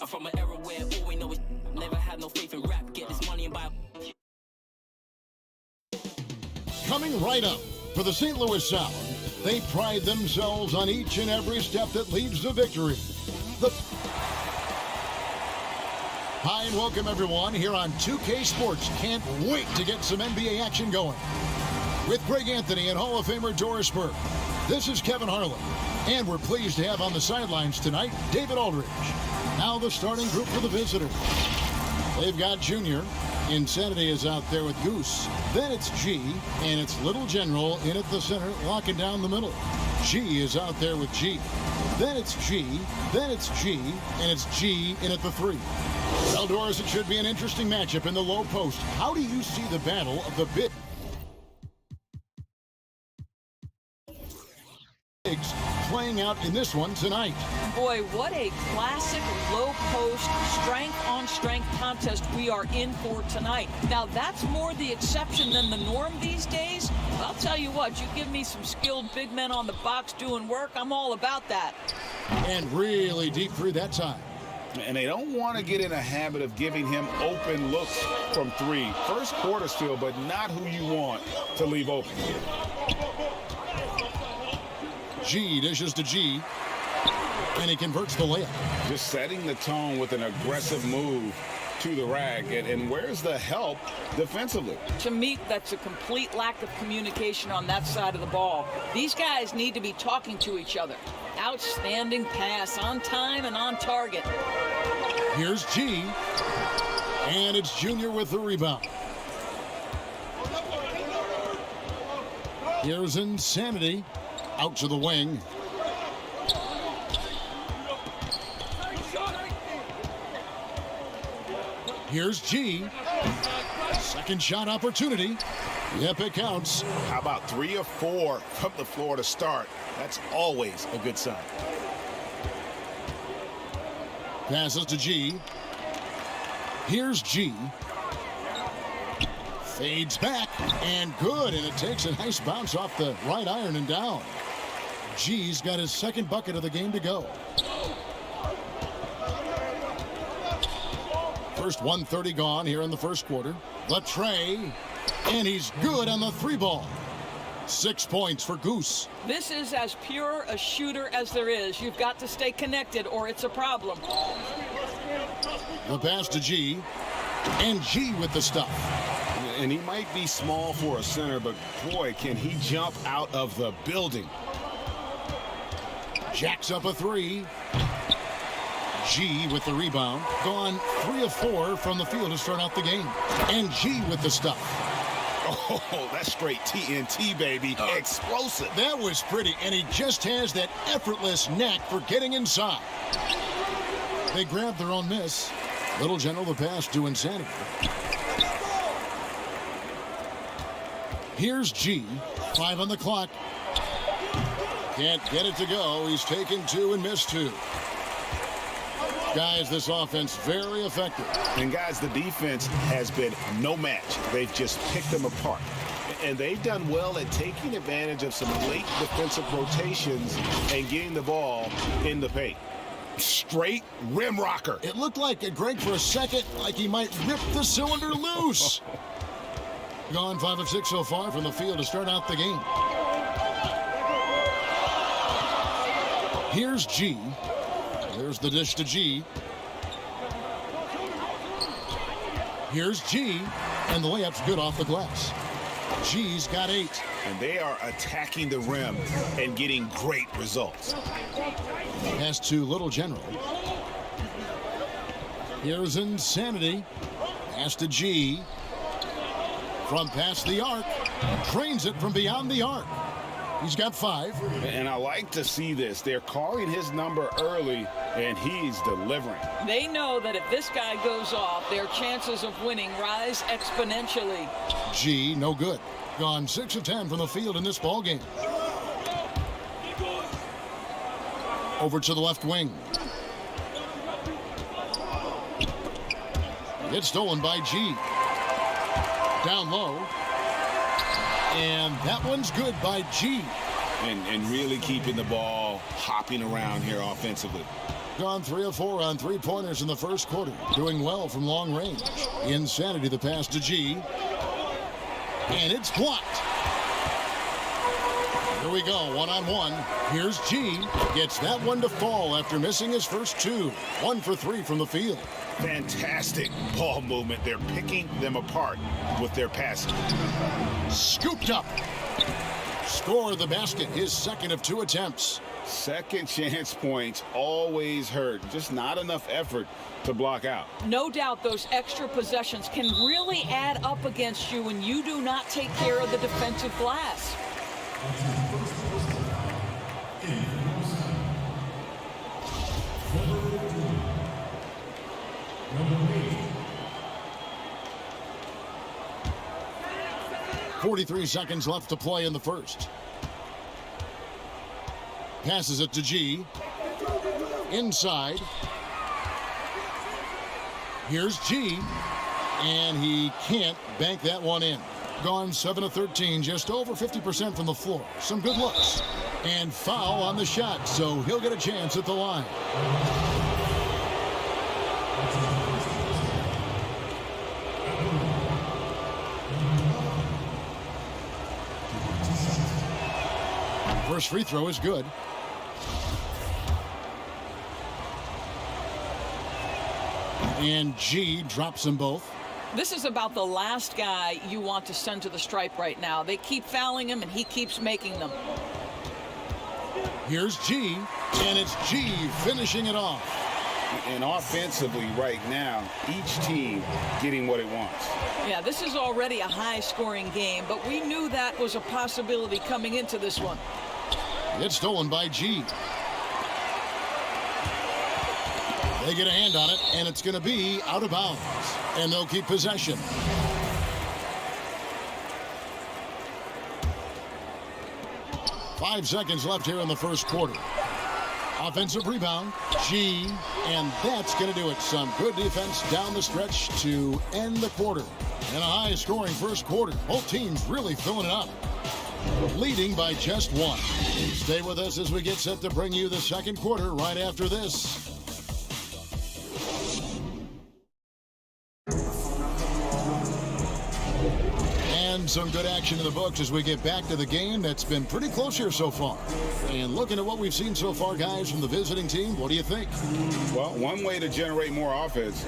I'm from an era where all we know is never had no faith in rap. Get this money and buy. Coming right up for the St. Louis Sound, they pride themselves on each and every step that leads to victory. Hi and welcome everyone here on 2K Sports. Can't wait to get some NBA action going. With Greg Anthony and Hall of Famer Doris Burke, this is Kevin Harlan. And we're pleased to have on the sidelines tonight, David Aldridge. Now the starting group for the visitors. They've got Junior. Insanity is out there with Goose. Then it's G, and it's Little General in at the center, locking down the middle. G is out there with G. Then it's G, then it's G, and it's G in at the 3. Well, Doris, it should be an interesting matchup in the low post. How do you see the battle of the bigs playing out in this one tonight? Boy, what a classic low-post, strength-on-strength contest we are in for tonight. Now, that's more the exception than the norm these days. I'll tell you what, you give me some skilled big men on the box doing work, I'm all about that. And really deep through that time. And they don't want to get in a habit of giving him open looks from 3. First quarter still, but not who you want to leave open. G dishes to G, and he converts the layup. Just setting the tone with an aggressive move to the rack. And where's the help defensively? To me, that's a complete lack of communication on that side of the ball. These guys need to be talking to each other. Outstanding pass, on time and on target. Here's G, and it's Junior with the rebound. Here's Insanity, out to the wing. Here's G, second shot opportunity. Yep, it counts. How about 3 or 4 from the floor to start? That's always a good sign. Passes to G. Here's G. Fades back, and good, and it takes a nice bounce off the right iron and down. G's got his second bucket of the game to go. First 1:30 gone here in the first quarter. The tray, and he's good on the 3-ball. 6 points for Goose. This is as pure a shooter as there is. You've got to stay connected or it's a problem. The pass to G, and G with the stuff. And he might be small for a center, but boy, can he jump out of the building. Jacks up a 3. G with the rebound. Gone 3 of 4 from the field to start out the game. And G with the stuff. Oh, that's straight TNT, baby. Explosive. That was pretty, and he just has that effortless knack for getting inside. They grabbed their own miss. Little General the pass to Insanity. Here's G. 5 on the clock. Can't get it to go. He's taken 2 and missed 2. Guys, this offense very effective. And guys, the defense has been no match. They've just picked them apart. And they've done well at taking advantage of some late defensive rotations and getting the ball in the paint. Straight rim rocker. It looked like, Greg, for a second, like he might rip the cylinder loose. Gone 5 of 6 so far from the field to start out the game. Here's G. There's the dish to G. Here's G, and the layup's good off the glass. G's got 8. And they are attacking the rim and getting great results. Pass to Little General. Here's Insanity. Pass to G. From past the arc. Drains it from beyond the arc. He's got 5. And I like to see this. They're calling his number early, and he's delivering. They know that if this guy goes off, their chances of winning rise exponentially. G, no good. Gone 6 of 10 from the field in this ball game. Over to the left wing. It's stolen by G. Down low. And that one's good by G. And really keeping the ball hopping around here offensively. Gone 3 of 4 on three-pointers in the first quarter. Doing well from long range. Insanity the pass to G. And it's blocked. Here we go, one-on-one. Here's G. Gets that one to fall after missing his first two. 1 for 3 from the field. Fantastic ball movement. They're picking them apart with their passing. Scooped up. Score the basket, his second of 2 attempts. Second chance points always hurt. Just not enough effort to block out. No doubt those extra possessions can really add up against you when you do not take care of the defensive glass. .43 seconds left to play in the first. Passes it to G. Inside. Here's G. And he can't bank that one in. Gone 7 of 13, just over 50% from the floor. Some good looks. And foul on the shot, so he'll get a chance at the line. First free throw is good. And G drops them both. This is about the last guy you want to send to the stripe right now. They keep fouling him, and he keeps making them. Here's G, and it's G finishing it off. And offensively right now, each team getting what it wants. Yeah, this is already a high-scoring game, but we knew that was a possibility coming into this one. It's stolen by G. They get a hand on it, and it's going to be out of bounds. And they'll keep possession. Five seconds left here in the first quarter. Offensive rebound, G, and that's going to do it. Some good defense down the stretch to end the quarter. And a high-scoring first quarter. Both teams really filling it up. Leading by just 1. Stay with us as we get set to bring you the second quarter right after this. And some good action in the books as we get back to the game that's been pretty close here so far. And looking at what we've seen so far, guys, from the visiting team, what do you think? Well, one way to generate more offense,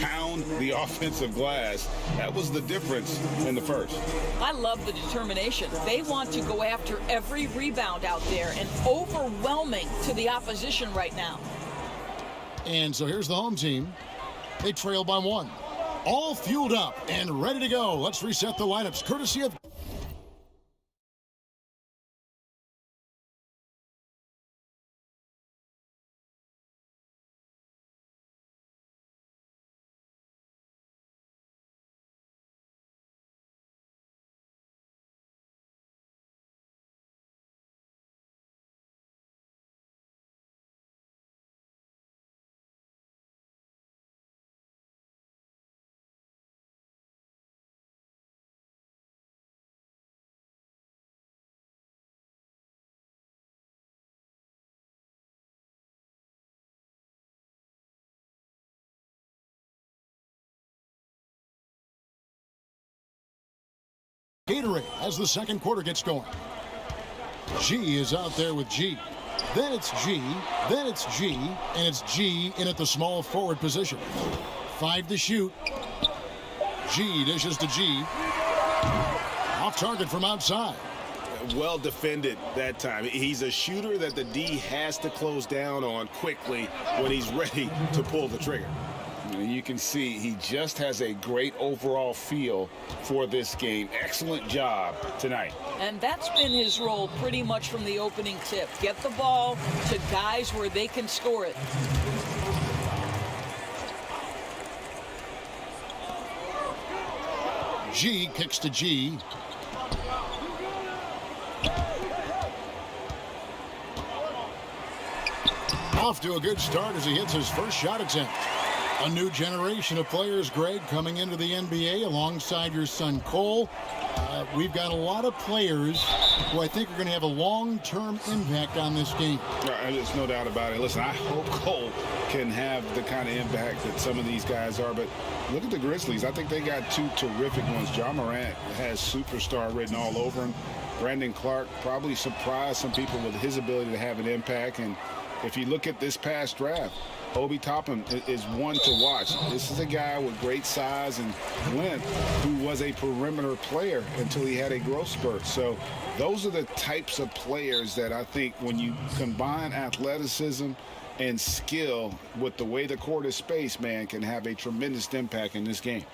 pound the offensive glass. That was the difference in the first. I love the determination. They want to go after every rebound out there, and overwhelming to the opposition right now. And so here's the home team. They trail by 1. All fueled up and ready to go. Let's reset the lineups courtesy of... Gatorade as the second quarter gets going. G is out there with G. Then it's G. Then it's G. And it's G in at the small forward position. 5 to shoot. G dishes to G. Off target from outside. Well defended that time. He's a shooter that the D has to close down on quickly when he's ready to pull the trigger. You can see he just has a great overall feel for this game. Excellent job tonight. And that's been his role pretty much from the opening tip. Get the ball to guys where they can score it. G kicks to G. Off to a good start as he hits his first shot attempt. A new generation of players, Greg, coming into the NBA alongside your son Cole. We've got a lot of players who I think are going to have a long-term impact on this game. There's no doubt about it. Listen, I hope Cole can have the kind of impact that some of these guys are. But look at the Grizzlies. I think they got two terrific ones. Ja Morant has superstar written all over him. Brandon Clark probably surprised some people with his ability to have an impact. And if you look at this past draft, Obi Toppin is one to watch. This is a guy with great size and length who was a perimeter player until he had a growth spurt. So those are the types of players that I think when you combine athleticism and skill with the way the court is spaced, man, can have a tremendous impact in this game.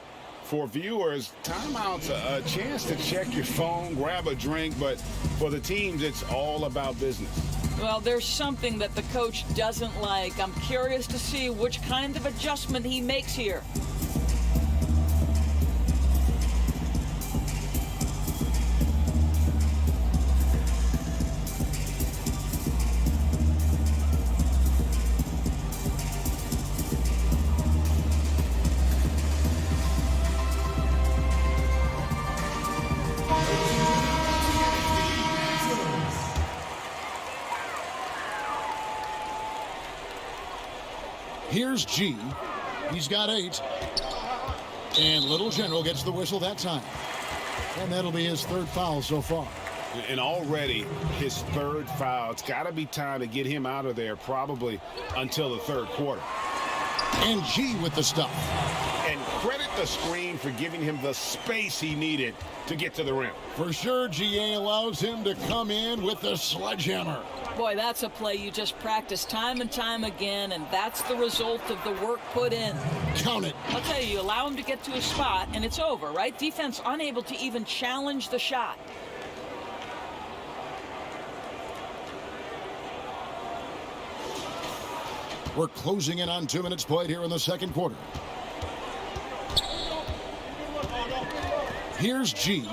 For viewers, timeout's a chance to check your phone, grab a drink, but for the teams, it's all about business. Well, there's something that the coach doesn't like. I'm curious to see which kind of adjustment he makes here. Here's G. He's got 8. And Little General gets the whistle that time. And that'll be his 3rd foul so far. And already his 3rd foul. It's got to be time to get him out of there probably until the 3rd quarter. And G with the stuff. And credit the screen for giving him the space he needed to get to the rim. For sure, GA allows him to come in with the sledgehammer. Boy, that's a play you just practice time and time again, and that's the result of the work put in. Count it. I'll tell you allow him to get to his spot, and it's over, right? Defense unable to even challenge the shot. We're closing in on 2 minutes played here in the 2nd quarter. Here's G.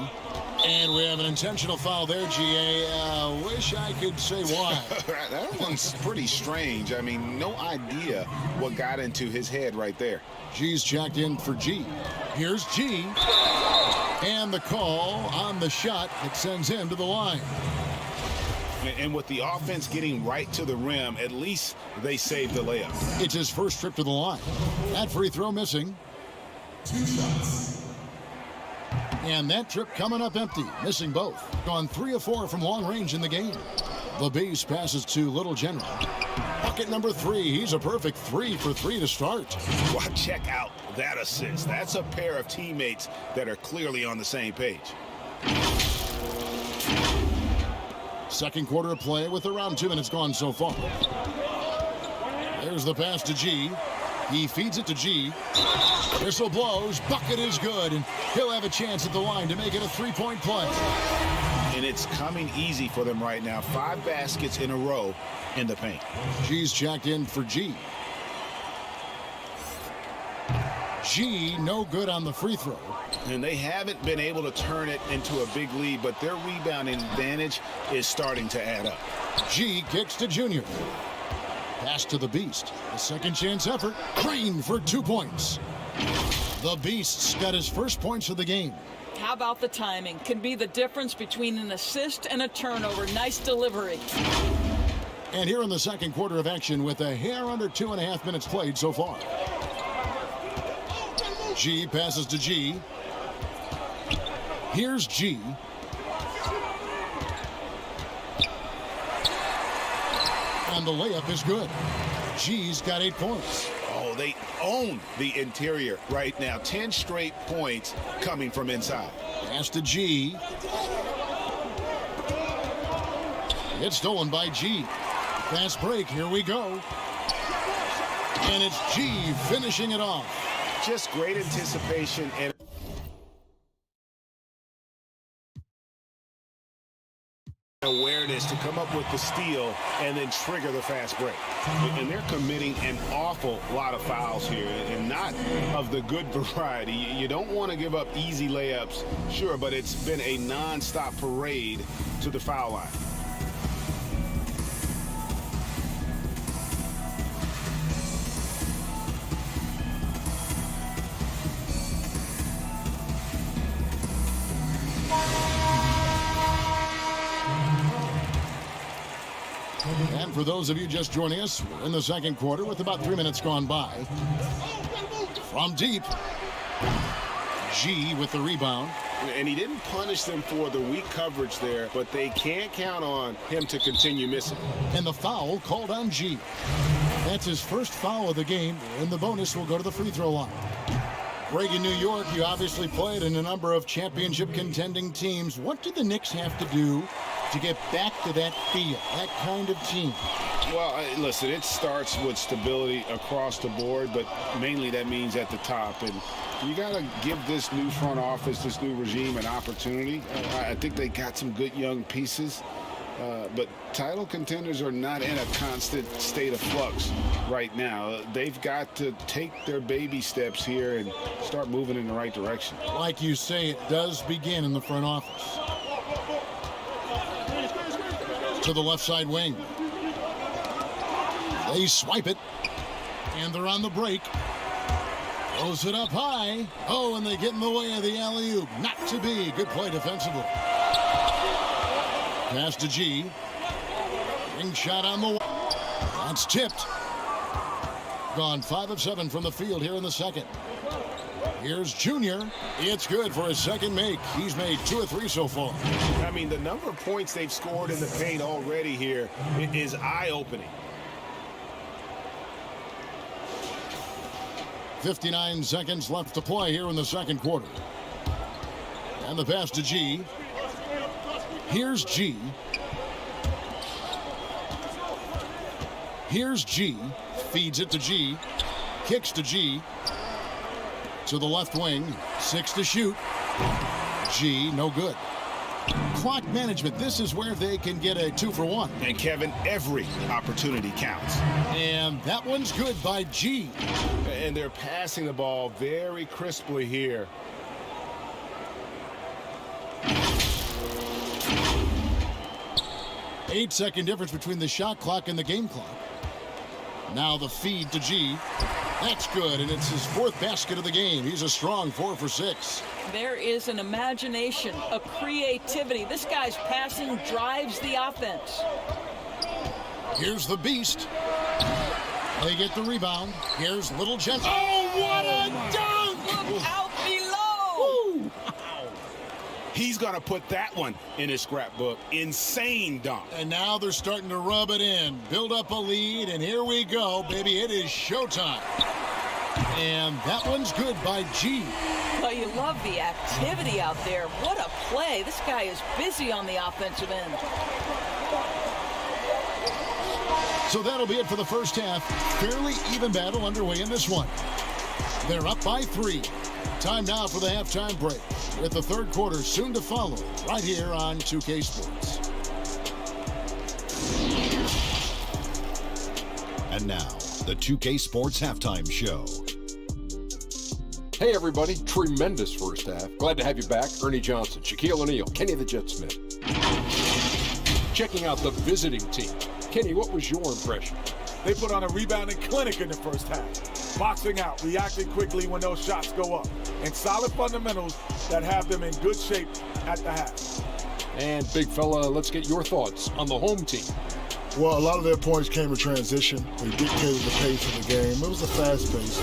And we have an intentional foul there, GA. Wish I could say why. That one's pretty strange. I mean, no idea what got into his head right there. G's checked in for G. Here's G. And the call on the shot that sends him to the line. And with the offense getting right to the rim, at least they saved the layup. It's his first trip to the line. That free throw missing. 2 shots. And that trip coming up empty, missing both. Gone 3 of 4 from long range in the game. The base passes to Little General. Bucket number 3. He's a perfect 3 for 3 to start. Well, check out that assist. That's a pair of teammates that are clearly on the same page. 2nd quarter of play with around 2 minutes gone so far. There's the pass to G. He feeds it to G. Whistle blows. Bucket is good. And he'll have a chance at the line to make it a 3-point play. And it's coming easy for them right now. 5 baskets in a row in the paint. G's checked in for G. G, no good on the free throw. And they haven't been able to turn it into a big lead, but their rebounding advantage is starting to add up. G kicks to Junior. Pass to the Beast. A second chance effort. Crane for 2 points. The Beast's got his first points of the game. How about the timing? Can be the difference between an assist and a turnover. Nice delivery. And here in the 2nd quarter of action with a hair under 2.5 minutes played so far. G passes to G. Here's G. And the layup is good. G's got 8 points. Oh, they own the interior right now. 10 straight points coming from inside. Pass to G. It's stolen by G. Fast break, here we go. And it's G finishing it off. Just great anticipation and awareness to come up with the steal and then trigger the fast break. And they're committing an awful lot of fouls here, and not of the good variety. You don't want to give up easy layups, sure, but it's been a non-stop parade to the foul line. for those of you just joining us, we're in the second quarter with about 3 minutes gone by. From deep, G with the rebound. And he didn't punish them for the weak coverage there, but they can't count on him to continue missing. And the foul called on G. That's his first foul of the game, and the bonus will go to the free throw line. Greg, in New York, you obviously played in a number of championship contending teams. What do the Knicks have to do to get back to that feel, that kind of team? Well, listen, it starts with stability across the board, but mainly that means at the top. And you got to give this new front office, this new regime, an opportunity. I think they got some good young pieces, but title contenders are not in a constant state of flux right now. They've got to take their baby steps here and start moving in the right direction. Like you say, it does begin in the front office. To the left side wing. They swipe it, and they're on the break. Throws it up high. Oh, and they get in the way of the alley-oop. Not to be. Good play defensively. Pass to G. Ring shot on the wall. That's tipped. Gone 5 of 7 from the field here in the second. Here's Junior. It's good for his second make. He's made 2 of 3 so far. I mean, the number of points they've scored in the paint already here is eye-opening. 59 seconds left to play here in the second quarter. And the pass to G. Here's G. Here's G. Feeds it to G. Kicks to G. To the left wing. 6 to shoot. G, no good. Clock management. This is where they can get a 2 for 1. And Kevin, every opportunity counts. And that one's good by G. And they're passing the ball very crisply here. Eight-second difference between the shot clock and the game clock. Now the feed to G. That's good, and it's his 4th basket of the game. He's a strong 4 for 6. There is an imagination, a creativity. This guy's passing drives the offense. Here's the beast. They get the rebound. Here's Little Jen. Oh, what a dunk! Look out below! He's going to put that one in his scrapbook. Insane dunk. And now they're starting to rub it in. Build up a lead, and here we go, baby. It is showtime. And that one's good by G. Well, you love the activity out there. What a play. This guy is busy on the offensive end. So that'll be it for the first half. Fairly even battle underway in this one. They're up by 3. Time now for the halftime break, with the third quarter soon to follow, right here on 2K Sports. And now, the 2K Sports Halftime Show. Hey everybody, tremendous first half. Glad to have you back. Ernie Johnson, Shaquille O'Neal, Kenny the Jet Smith. Checking out the visiting team. Kenny, what was your impression? They put on a rebounding clinic in the first half. Boxing out, reacting quickly when those shots go up. And solid fundamentals that have them in good shape at the half. And big fella, let's get your thoughts on the home team. Well, a lot of their points came in transition. They dictated the pace of the game. It was a fast pace.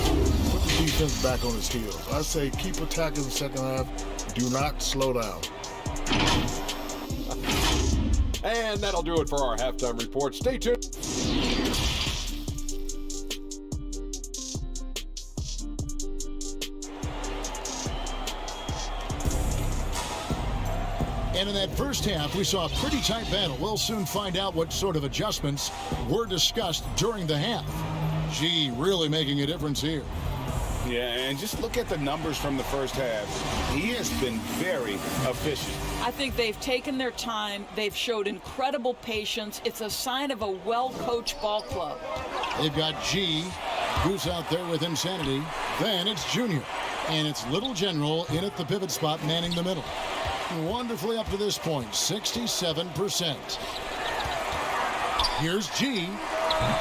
Put the defense back on its heels. I say keep attacking the second half. Do not slow down. And that'll do it for our halftime report. Stay tuned. And in that first half, we saw a pretty tight battle. We'll soon find out what sort of adjustments were discussed during the half. G really making a difference here. Yeah, and just look at the numbers from the first half. He has been very efficient. I think they've taken their time. They've showed incredible patience. It's a sign of a well-coached ball club. They've got G, Goose out there with insanity. Then it's Junior. And it's Little General in at the pivot spot, manning the middle. Wonderfully up to this point, 67%. Here's G,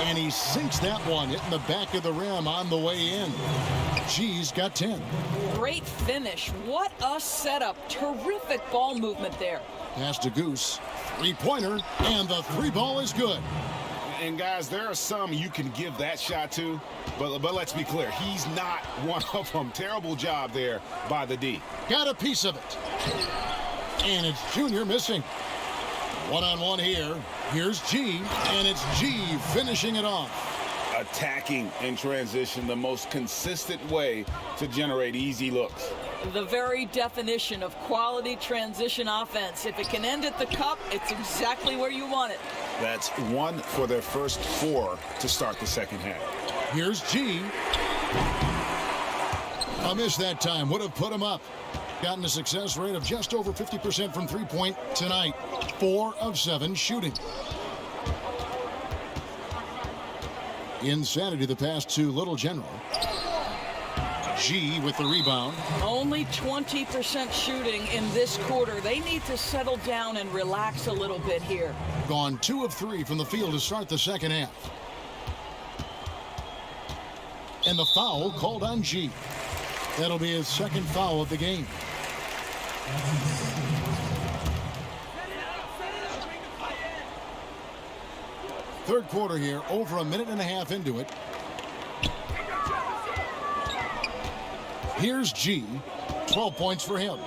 and he sinks that one, hitting the back of the rim on the way in. G's got 10. Great finish. What a setup. Terrific ball movement there. Pass to Goose. Three-pointer, and the 3 ball is good. And guys, there are some you can give that shot to, but let's be clear, he's not one of them. Terrible job there by the D. Got a piece of it. And it's Junior missing. One-on-one here. Here's G, and it's G finishing it off. Attacking in transition, the most consistent way to generate easy looks. The very definition of quality transition offense. If it can end at the cup, it's exactly where you want it. That's 1 for their first 4 to start the second half. Here's G. A miss that time would have put him up. Gotten a success rate of just over 50% from three-point tonight. 4 of 7 shooting. Insanity the pass to Little General. G with the rebound. Only 20% shooting in this quarter. They need to settle down and relax a little bit here. Gone 2 of 3 from the field to start the second half. And the foul called on G. That'll be his second foul of the game. Third quarter here, over a minute and a half into it. Here's G, 12 points for him.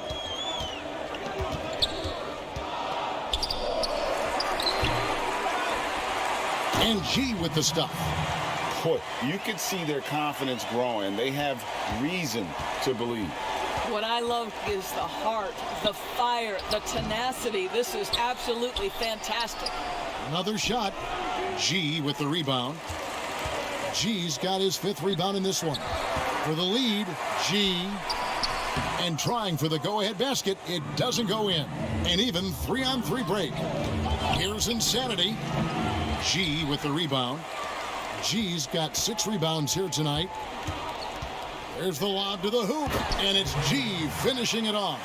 And G with the stuff. Boy, you can see their confidence growing. They have reason to believe. What I love is the heart, the fire, the tenacity. This is absolutely fantastic. Another shot. G with the rebound. G's got his 5th rebound in this one. For the lead, G. And trying for the go-ahead basket. It doesn't go in. An even 3-on-3 break. Here's Insanity. G with the rebound. G's got 6 rebounds here tonight. There's the lob to the hoop, and it's G finishing it off.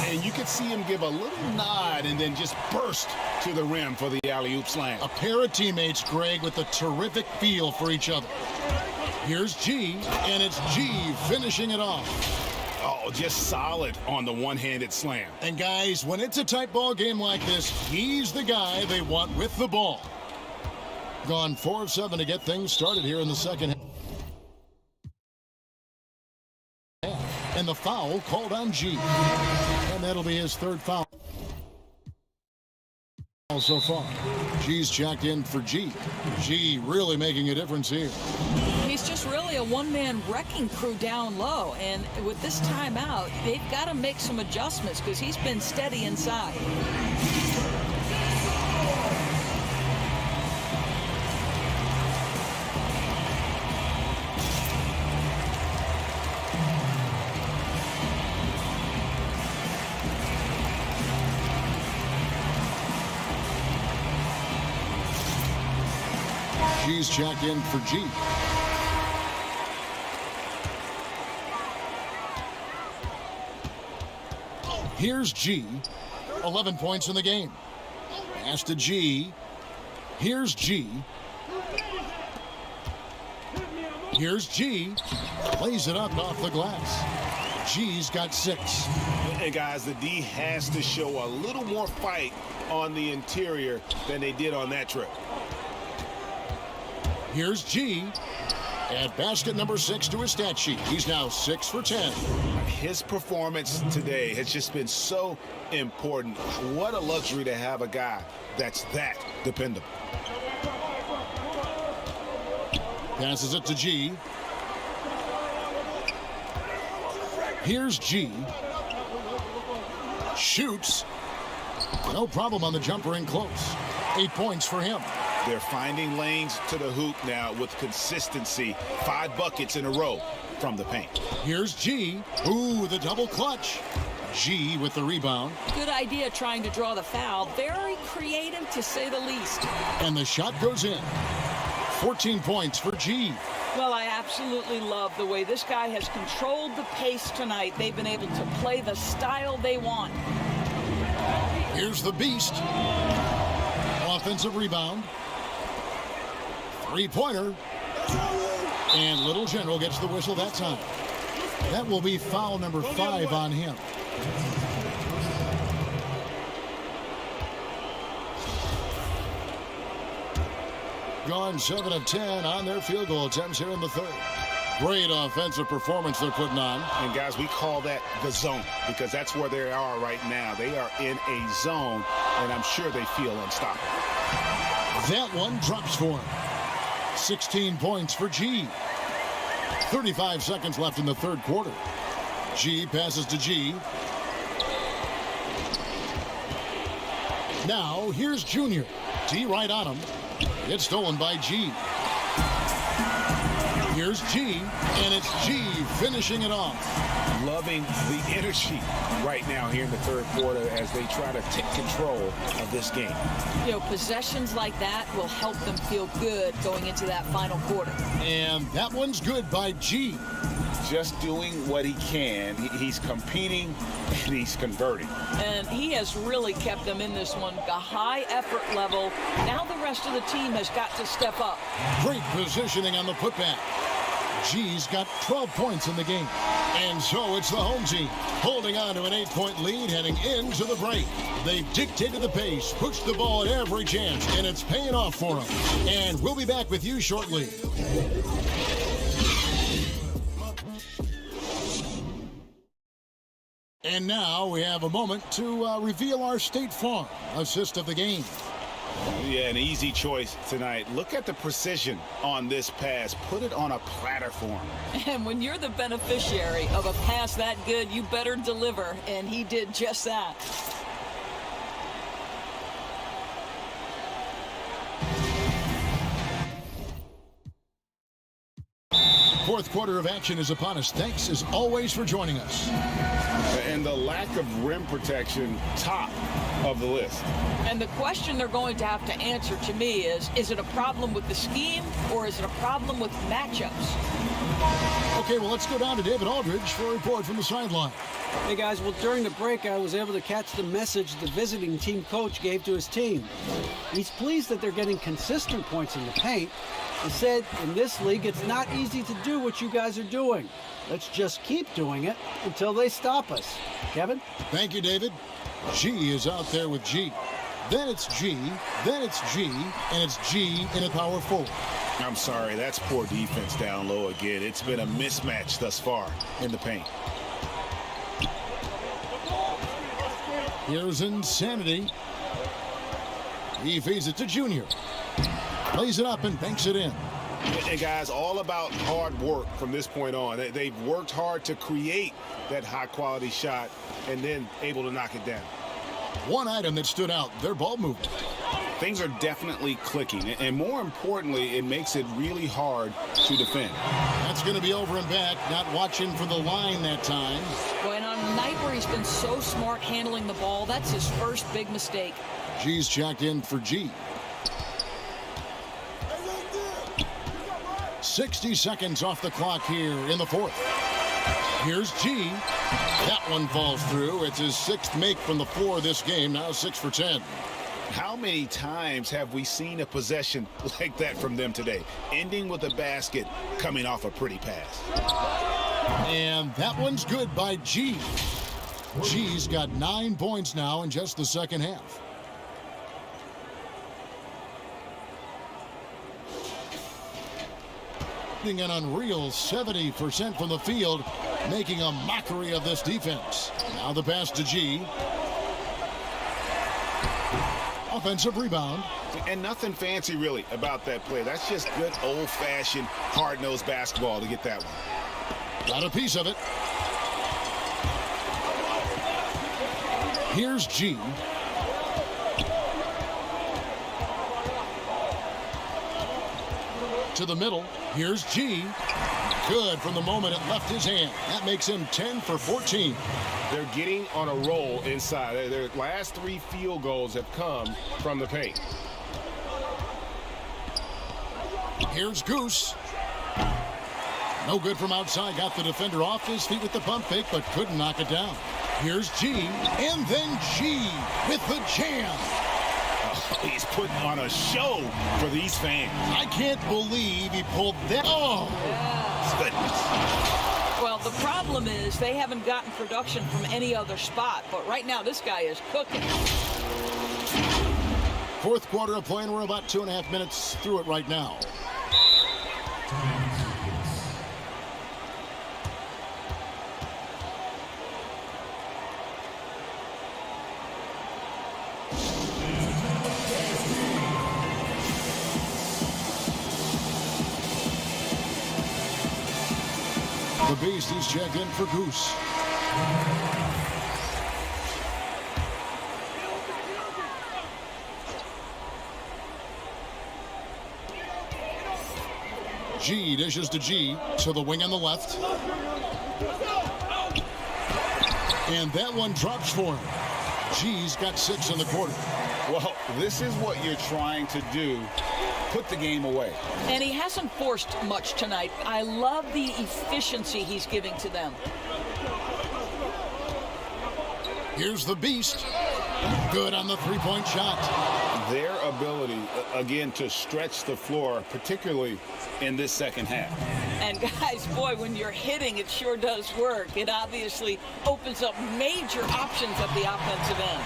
And you could see him give a little nod and then just burst to the rim for the alley-oop slam. A pair of teammates, Greg, with a terrific feel for each other. Here's G, and it's G finishing it off. Oh, just solid on the one-handed slam. And guys, when it's a tight ball game like this, he's the guy they want with the ball. Gone 4 of 7 to get things started here in the second half. And the foul called on G. And that'll be his 3rd foul so far. G's checked in for G. G really making a difference here. He's just really a one-man wrecking crew down low. And with this timeout, they've got to make some adjustments because he's been steady inside. G's checked in for G. Here's G. 11 points in the game. Pass to G. Here's G. Here's G. Plays it up off the glass. G's got 6. Hey, guys, the D has to show a little more fight on the interior than they did on that trip. Here's G. Add basket number 6 to his stat sheet. He's now 6 for 10. His performance today has just been so important. What a luxury to have a guy that's that dependable. Passes it to G. Here's G. Shoots. No problem on the jumper in close. 8 points for him. They're finding lanes to the hoop now with consistency. 5 buckets in a row from the paint. Here's G. Ooh, the double clutch. G with the rebound. Good idea trying to draw the foul. Very creative, to say the least. And the shot goes in. 14 points for G. Well, I absolutely love the way this guy has controlled the pace tonight. They've been able to play the style they want. Here's the beast. Offensive rebound. 3-pointer. And Little General gets the whistle that time. That will be foul number 5 on him. Gone 7 of 10 on their field goal attempts here in the third. Great offensive performance they're putting on. And, guys, we call that the zone because that's where they are right now. They are in a zone, and I'm sure they feel unstoppable. That one drops for him. 16 points for G. 35 seconds left in the third quarter. G passes to G. Now, here's Junior. G right on him. It's stolen by G. Here's G, and it's G finishing it off. Loving the energy right now here in the third quarter as they try to take control of this game. You know, possessions like that will help them feel good going into that final quarter. And that one's good by G. Just doing what he can. He's competing, and he's converting. And he has really kept them in this one. A high effort level. Now the rest of the team has got to step up. Great positioning on the putback. G's got 12 points in the game. And so it's the home team holding on to an 8-point lead heading into the break. They've dictated the pace, pushed the ball at every chance, and it's paying off for them. And we'll be back with you shortly. And now we have a moment to reveal our State Farm assist of the game. Yeah, an easy choice tonight. Look at the precision on this pass. Put it on a platter for him. And when you're the beneficiary of a pass that good, you better deliver. And he did just that. Fourth quarter of action is upon us. Thanks, as always, for joining us. And the lack of rim protection, top of the list. And the question they're going to have to answer to me is it a problem with the scheme or is it a problem with matchups? Okay, well, let's go down to David Aldridge for a report from the sideline. Hey, guys, well, during the break, I was able to catch the message the visiting team coach gave to his team. He's pleased that they're getting consistent points in the paint. He said, in this league, it's not easy to do what you guys are doing. Let's just keep doing it until they stop us. Kevin? Thank you, David. G is out there with G. Then it's G, then it's G, and it's G in a power forward. I'm sorry, that's poor defense down low again. It's been a mismatch thus far in the paint. Here's Insanity. He feeds it to Junior. Plays it up and banks it in. And guys, all about hard work from this point on. They've worked hard to create that high-quality shot and then able to knock it down. One item that stood out, their ball movement. Things are definitely clicking, and more importantly, it makes it really hard to defend. That's going to be over and back, not watching for the line that time. Well, and on a night where he's been so smart handling the ball, that's his first big mistake. G's checked in for G. 60 seconds off the clock here in the fourth. Here's G. That one falls through. It's his sixth make from the floor this game, now 6 for 10. How many times have we seen a possession like that from them today, ending with a basket coming off a pretty pass? And that one's good by G. G's got 9 points now in just the second half. An unreal 70% from the field, making a mockery of this defense. Now the pass to G. Offensive rebound. And nothing fancy really about that play. That's just good old-fashioned hard-nosed basketball to get that one. Got a piece of it. Here's G. To the middle. Here's G. Good from the moment it left his hand. That makes him 10 for 14. They're getting on a roll inside. Their last 3 field goals have come from the paint. Here's Goose. No good from outside. Got the defender off his feet with the pump fake, but couldn't knock it down. Here's G. And then G with the jam. He's putting on a show for these fans. I can't believe he pulled that. Oh, goodness. Well, the problem is they haven't gotten production from any other spot. But right now, this guy is cooking. Fourth quarter of play, and we're about 2.5 minutes through it right now. The Beast, he's checked in for Goose. G dishes to G to the wing on the left. And that one drops for him. G's got 6 in the quarter. Well, this is what you're trying to do. Put the game away. And he hasn't forced much tonight. I love the efficiency he's giving to them. Here's the Beast. Good on the three-point shot. Their ability, again, to stretch the floor, particularly in this second half. And guys, boy, when you're hitting, it sure does work. It obviously opens up major options at the offensive end.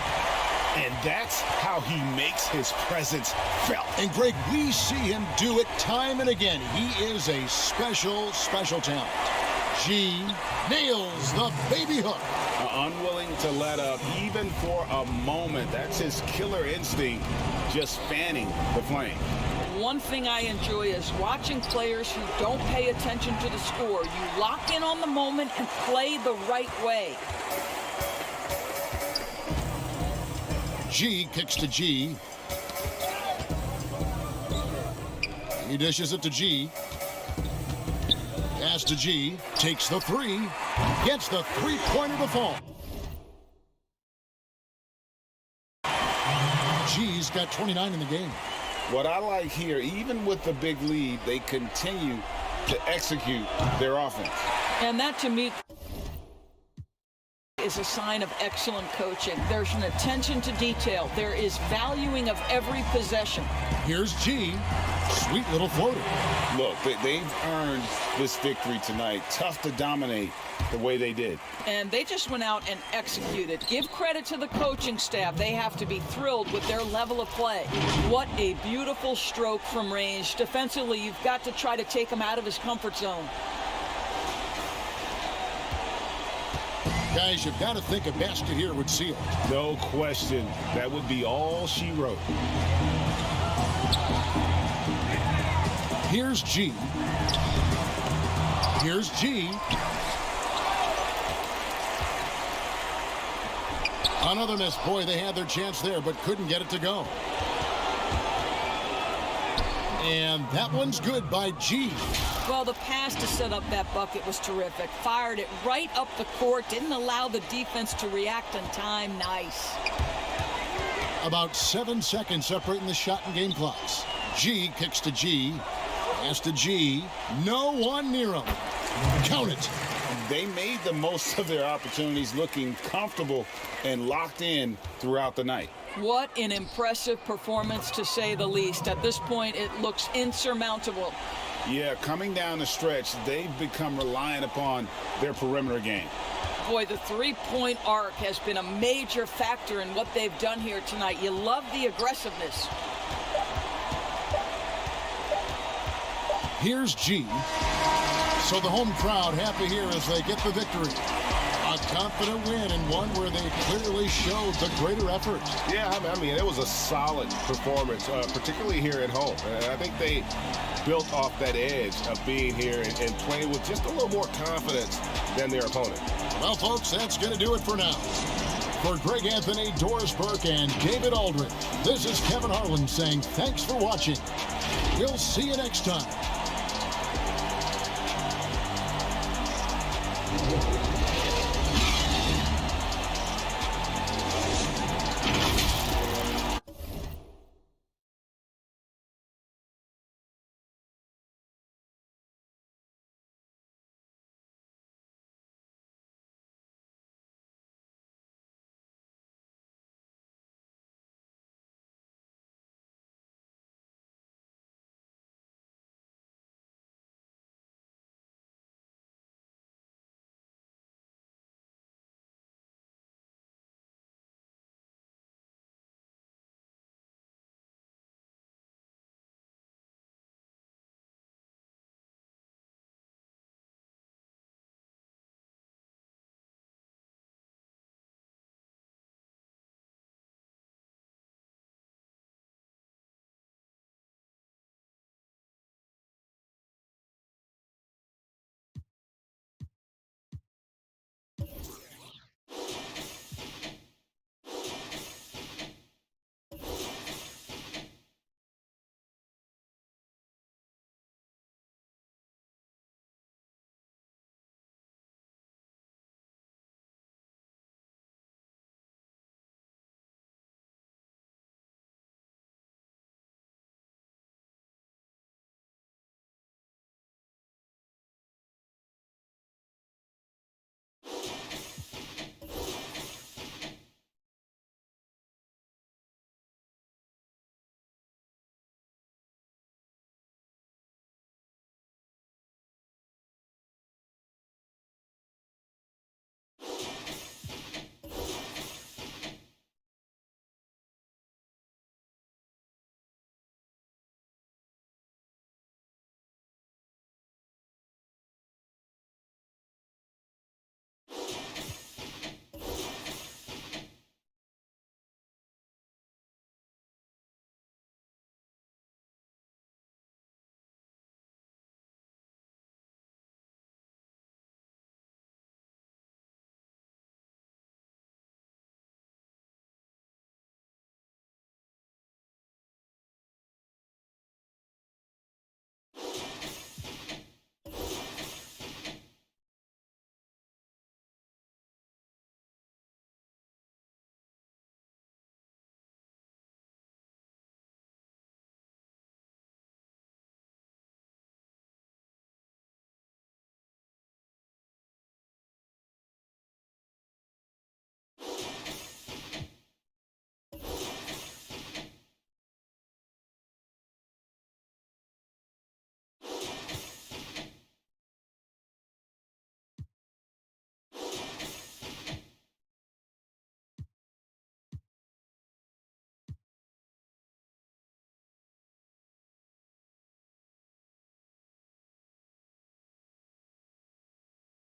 And that's how he makes his presence felt. And Greg, we see him do it time and again. He is a special, special talent. G nails the baby hook. Unwilling to let up even for a moment. That's his killer instinct, just fanning the flame. One thing I enjoy is watching players who don't pay attention to the score. You lock in on the moment and play the right way. G kicks to G. He dishes it to G. Pass to G. Takes the three. Gets the three-pointer to fall. G's got 29 in the game. What I like here, even with the big lead, they continue to execute their offense. And that, to me, is a sign of excellent coaching. There's an attention to detail. There is valuing of every possession. Here's G. Sweet little floater. Look, they've earned this victory tonight. Tough to dominate the way they did. And they just went out and executed. Give credit to the coaching staff. They have to be thrilled with their level of play. What a beautiful stroke from range. Defensively, you've got to try to take him out of his comfort zone. Guys, you've got to think a basket here would seal it. No question. That would be all she wrote. Here's G. Here's G. Another miss. Boy, they had their chance there, but couldn't get it to go. And that one's good by G. Well, the pass to set up that bucket was terrific. Fired it right up the court. Didn't allow the defense to react in time. Nice. About 7 seconds separating the shot and game clocks. G kicks to G. Pass to G. No one near him. Count it. They made the most of their opportunities, looking comfortable and locked in throughout the night. What an impressive performance, to say the least. At this point, it looks insurmountable. Yeah, coming down the stretch, they've become reliant upon their perimeter game. Boy, the three-point arc has been a major factor in what they've done here tonight. You love the aggressiveness. Here's G. So the home crowd happy here as they get the victory. A confident win, and one where they clearly showed the greater effort. Yeah, I mean, it was a solid performance, particularly here at home. I think they built off that edge of being here and playing with just a little more confidence than their opponent. Well, folks, that's going to do it for now. For Greg Anthony, Doris Burke, and David Aldridge, this is Kevin Harlan saying thanks for watching. We'll see you next time.